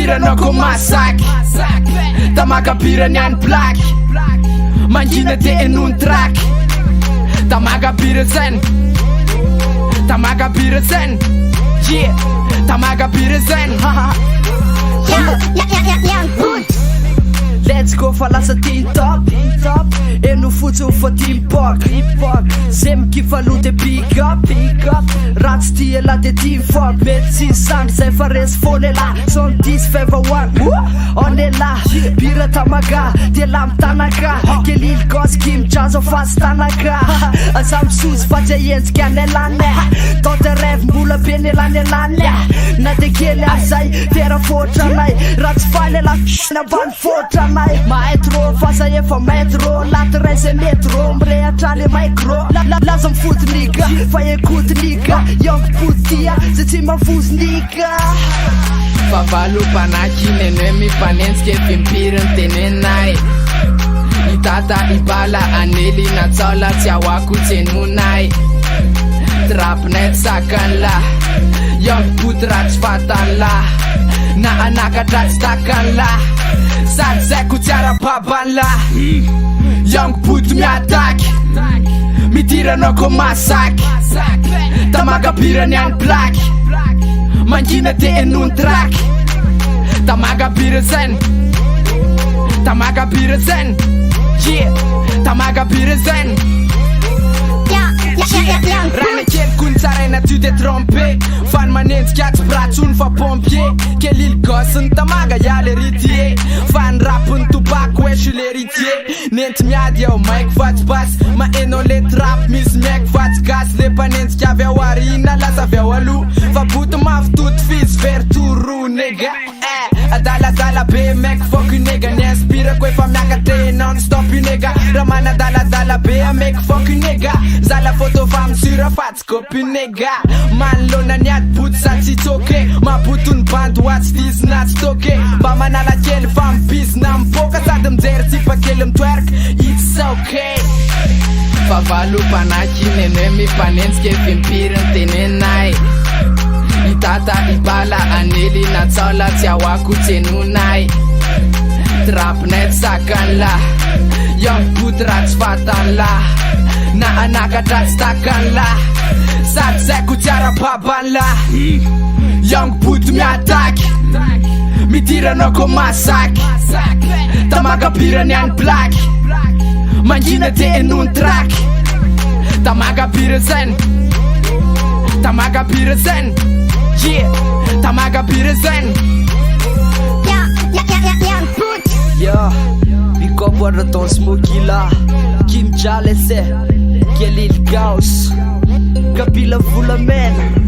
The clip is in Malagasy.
Mitirana ko masaky Tamagapirany any black Mangina de enun track Tamagapira zen Tamagapira zen Yeah Tamagapira zen Let's go fa lasa top Eno fotsiny fa timpok Zay mikifaloha de big up Ratsy tia la de team fuck Mety tsy samy zay fa resy fôny la Son 10 fevahoan On est là Bira tamaga Dia la mitanaka Kelily gosy kimjazo fasy tanaka Aza misozy fa tsy ahenjika anelane Tante rêve mbola be nelanelane Na de kely azay tera fotranay Ratsy faly la nabany fotranay Maestro fasa efa maestro Laty ray zay metro Mirehatra le micro Laza mifoty niga Fa ekoty niga Yongo potia Zay tsy mavozy niga Favalo panaky nenoe mifanentsika Fimpiriny tenenay Itata ibala anely natsaola Tsy awako tsenonay Trapnet sakan la Yongo poty ratsy fatan la Na anakatra tsy takan la Sady zay ko tsy ara-baban la Yongo poty miataky Mitirana ko masaky Tamagapirany any black Mangina de enun track Tamagapira zen Tamagapira zen Yeah Tamagapira zen Rana kely kun tsaraina tu de trompe Fan manentsika tsy pratsony fa pompier Kelily gosiny tamaga ya l'héritier Fan rapiny tobako ouais j'suis l'héritier Nenty miady ao maiky fatsy basy Mahainao le trap misy maiky fatsy gasy Le mpanentsika avy ao arina lasa avy ao alo Fa boty mafy toto fisy very toro nega Adaladala be maiky fôky nega Ni-inspirako efa miakatra non stop nega Raha manadaladala be maiky fôky nega Zala photo femme sura fatsy copy nega Manolona niady boty sa tsy tsoke Mabotony bandy watsy disina tsy toke Mba manala kely fa mibizina mipoka Sady mijery tsipa kely mitwerk It's okay Favalo panaky nenoe mifanentsika Fimpiriny tenenay Itata ibala anely natsaola Tsy awako tsenonay Trapnet sakan la Yongo poty ratsy fatan la Na anakatra tsy takan la Sady zay ko tsy ara-baban la Yongo poty miataky Mitirana ko masaky Tamagapirany any black Mangina de enun track Tamagapira zen Tamagapira zen Yeah Tamagapira zen Yeah Big up warra ton Smoky la Kim Jalese Kelily Gauss Kabila volamena